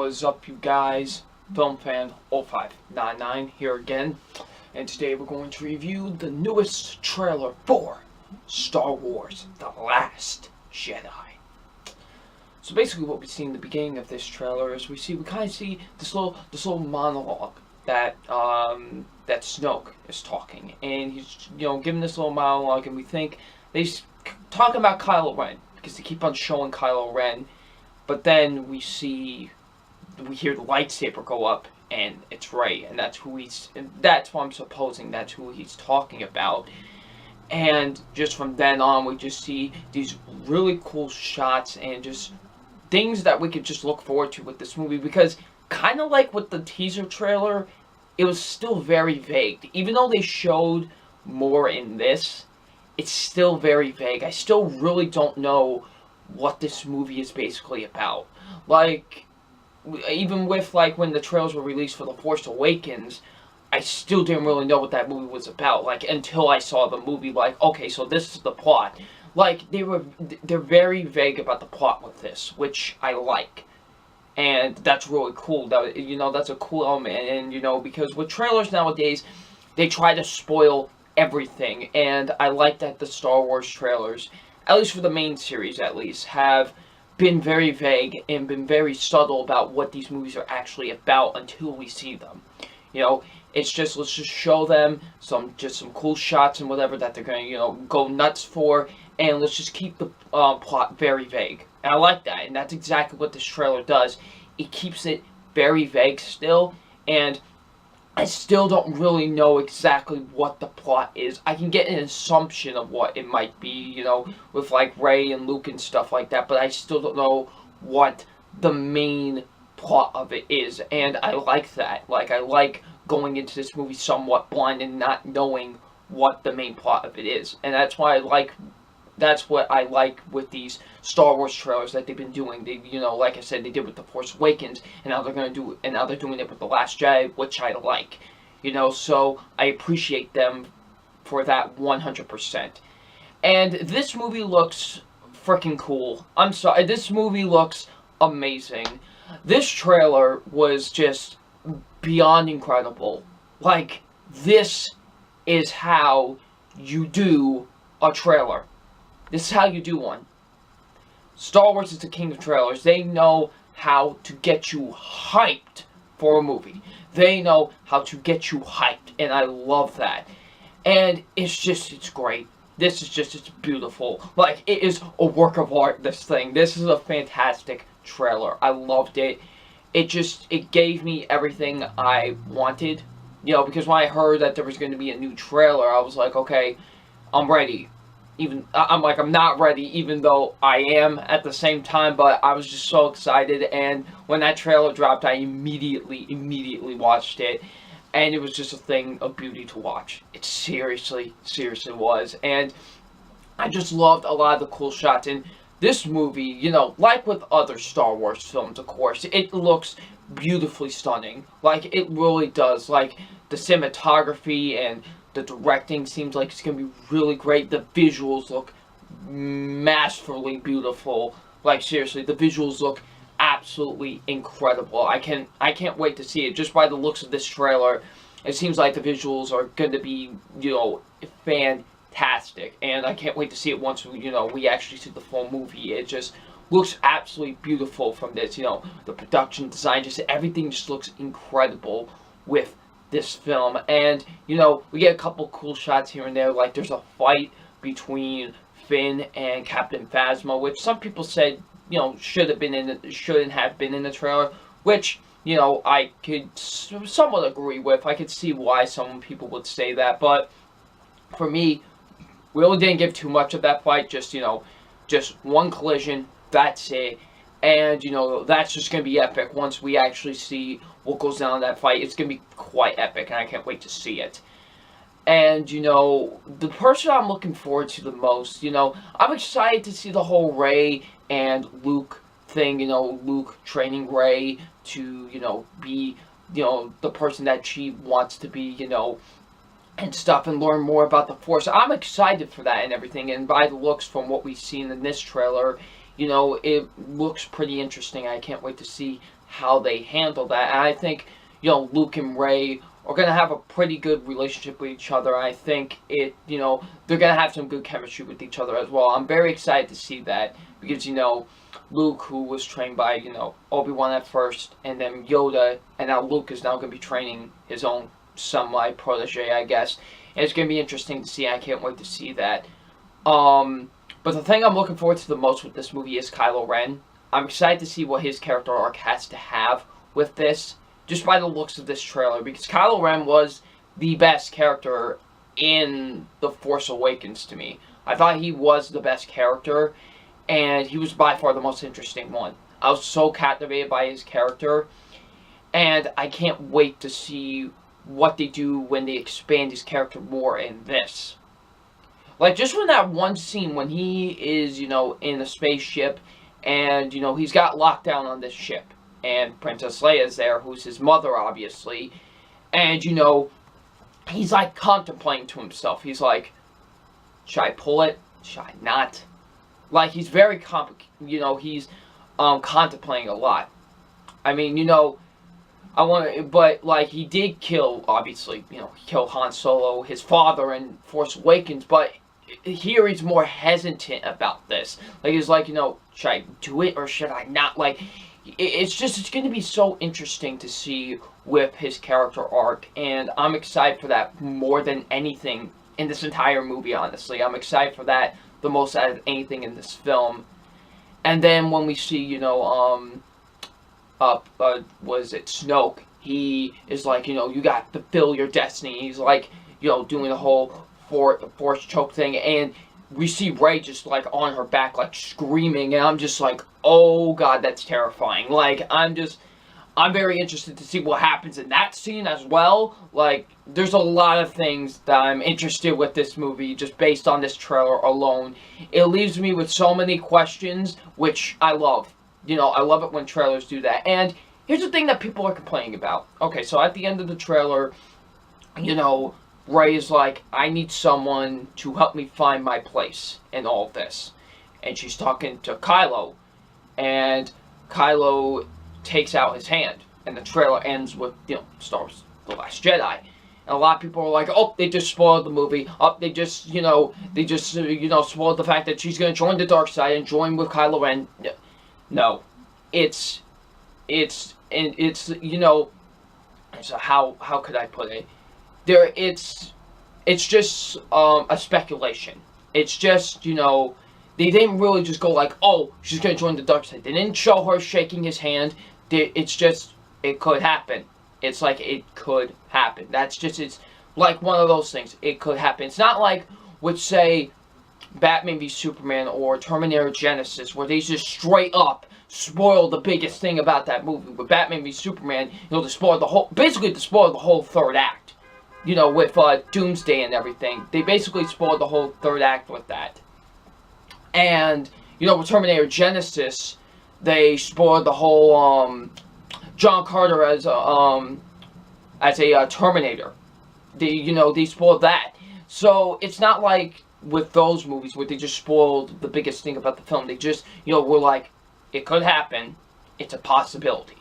What is up, you guys? Film fan 0599 here again, and today we're going to review the newest trailer for Star Wars: The Last Jedi. So basically, what we see in the beginning of this trailer is we kind of see this little monologue that that Snoke is talking, and he's giving this little monologue, and we think he's talking about Kylo Ren because they keep on showing Kylo Ren, but then we hear the lightsaber go up, and it's Rey, and that's what I'm supposing that's who he's talking about. And just from then on, we just see these really cool shots and just things that we could just look forward to with this movie, because kind of like with the teaser trailer, it was still very vague. Even though they showed more in this, it's still very vague. I still really don't know what this movie is basically about. Like, even with when the trailers were released for The Force Awakens, I still didn't really know what that movie was about, until I saw the movie, okay, so this is the plot. They're very vague about the plot with this, which I like. And that's really cool. That's a cool element. And, because with trailers nowadays, they try to spoil everything. And I like that the Star Wars trailers, at least for the main series at least, have been very vague and been very subtle about what these movies are actually about until we see them. It's just, let's just show them some cool shots and whatever that they're going to, go nuts for, and let's just keep the plot very vague. And I like that, and that's exactly what this trailer does. It keeps it very vague still, and I still don't really know exactly what the plot is. I can get an assumption of what it might be, with Rey and Luke and stuff like that, but I still don't know what the main plot of it is, and I like that. I like going into this movie somewhat blind and not knowing what the main plot of it is, and that's what I like with these Star Wars trailers that they've been doing. They, like I said, they did with The Force Awakens, and now they're doing it with The Last Jedi, which I like. So I appreciate them for that 100%. And this movie looks freaking cool. I'm sorry, this movie looks amazing. This trailer was just beyond incredible. This is how you do a trailer. This is how you do one. Star Wars is the king of trailers. They know how to get you hyped for a movie. They know how to get you hyped, and I love that. And it's great. It's beautiful. It is a work of art, this thing. This is a fantastic trailer. I loved it. It gave me everything I wanted. Because when I heard that there was going to be a new trailer, I was like, okay, I'm ready. I'm not ready, even though I am at the same time, but I was just so excited, and when that trailer dropped, I immediately watched it, and it was just a thing of beauty to watch. It seriously was, and I just loved a lot of the cool shots. And this movie, like with other Star Wars films, of course, it looks beautifully stunning. It really does. The cinematography and the directing seems like it's going to be really great. The visuals look masterfully beautiful. Seriously, the visuals look absolutely incredible. I can't wait to see it. Just by the looks of this trailer, it seems like the visuals are going to be, fantastic. And I can't wait to see it once, we actually see the full movie. It just looks absolutely beautiful from this. The production design, just everything just looks incredible with this film. And we get a couple cool shots here and there. There's a fight between Finn and Captain Phasma, which some people said shouldn't have been in the trailer, which I could somewhat agree with. I could see why some people would say that, but for me, we really didn't give too much of that fight. Just one collision, that's it. And, that's just going to be epic once we actually see what goes down in that fight. It's going to be quite epic, and I can't wait to see it. And, the person I'm looking forward to the most, I'm excited to see the whole Rey and Luke thing, Luke training Rey to, be, the person that she wants to be, and stuff, and learn more about the Force. I'm excited for that and everything, and by the looks from what we've seen in this trailer, it looks pretty interesting. I can't wait to see how they handle that. And I think, Luke and Rey are going to have a pretty good relationship with each other. I think they're going to have some good chemistry with each other as well. I'm very excited to see that because, Luke, who was trained by, Obi-Wan at first, and then Yoda, and now Luke is now going to be training his own semi-protege, I guess. And it's going to be interesting to see. I can't wait to see that. But the thing I'm looking forward to the most with this movie is Kylo Ren. I'm excited to see what his character arc has to have with this, just by the looks of this trailer, because Kylo Ren was the best character in The Force Awakens to me. I thought he was the best character, and he was by far the most interesting one. I was so captivated by his character, and I can't wait to see what they do when they expand his character more in this. Like, just when that one scene when he is, in a spaceship, and, he's got locked down on this ship, and Princess Leia's there, who's his mother, obviously, and, he's, like, contemplating to himself. He's like, should I pull it? Should I not? Like, he's very he's contemplating a lot. I mean, but, like, he did kill, obviously, kill Han Solo, his father in Force Awakens, but here he's more hesitant about this. Like, he's like, should I do it or should I not? Like, it's going to be so interesting to see with his character arc, and I'm excited for that more than anything in this entire movie, honestly. I'm excited for that the most out of anything in this film. And then when we see, was it Snoke? He is like, you got to fulfill your destiny. He's like, doing the whole force choke thing, and we see Rey just like on her back, like screaming, and I'm just like, oh god, that's terrifying. Like, I'm very interested to see what happens in that scene as well. Like, there's a lot of things that I'm interested with this movie just based on this trailer alone. It leaves me with so many questions, which I love. I love it when trailers do that. And here's the thing that people are complaining about. Okay, so at the end of the trailer, Rey is like, I need someone to help me find my place in all of this. And she's talking to Kylo, and Kylo takes out his hand, and the trailer ends with, Star Wars The Last Jedi. And a lot of people are like, oh, they just spoiled the movie. Oh, they just spoiled the fact that she's going to join the dark side and join with Kylo Ren. No. So how could I put it? It's just a speculation. It's just, they didn't really just go like, oh, she's going to join the dark side. They didn't show her shaking his hand. It's just, it could happen. It's like, it could happen. It's like one of those things. It could happen. It's not like with, say, Batman v Superman or Terminator Genesis, where they just straight up spoil the biggest thing about that movie. With Batman v Superman, they spoiled the whole third act. With Doomsday and everything. They basically spoiled the whole third act with that. And, with Terminator Genesis, they spoiled the whole, John Carter as a Terminator. They spoiled that. So, it's not like with those movies where they just spoiled the biggest thing about the film. They just, were like, it could happen. It's a possibility.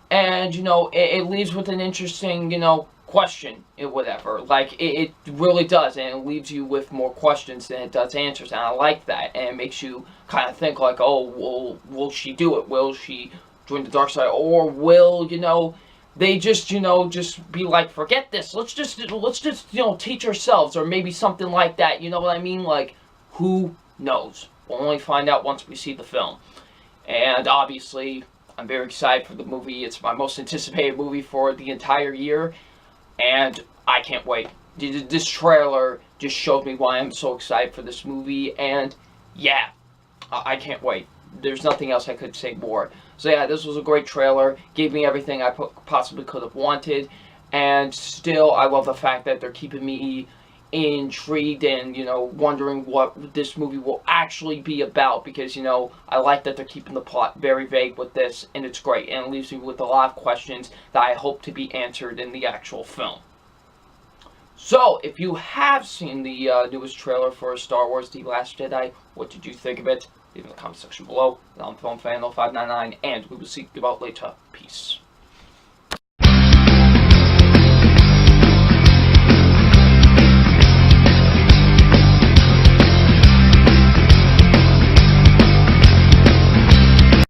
And, it leaves with an interesting, question and whatever. Like, it really does, and it leaves you with more questions than it does answers, and I like that. And it makes you kind of think like, oh, will she do it? Will she join the dark side? Or will, they just, just be like, forget this. Let's just, teach ourselves, or maybe something like that. You know what I mean? Like, who knows? We'll only find out once we see the film. And obviously, I'm very excited for the movie. It's my most anticipated movie for the entire year. And I can't wait. This trailer just showed me why I'm so excited for this movie. And yeah, I can't wait. There's nothing else I could say more. So yeah, this was a great trailer. Gave me everything I possibly could have wanted. And still, I love the fact that they're keeping me intrigued and, wondering what this movie will actually be about. Because, I like that they're keeping the plot very vague with this, and it's great. And it leaves me with a lot of questions that I hope to be answered in the actual film. So, if you have seen the newest trailer for Star Wars The Last Jedi, what did you think of it? leave in the comment section below. I'm FilmFan0599, and we will see you out later. Peace.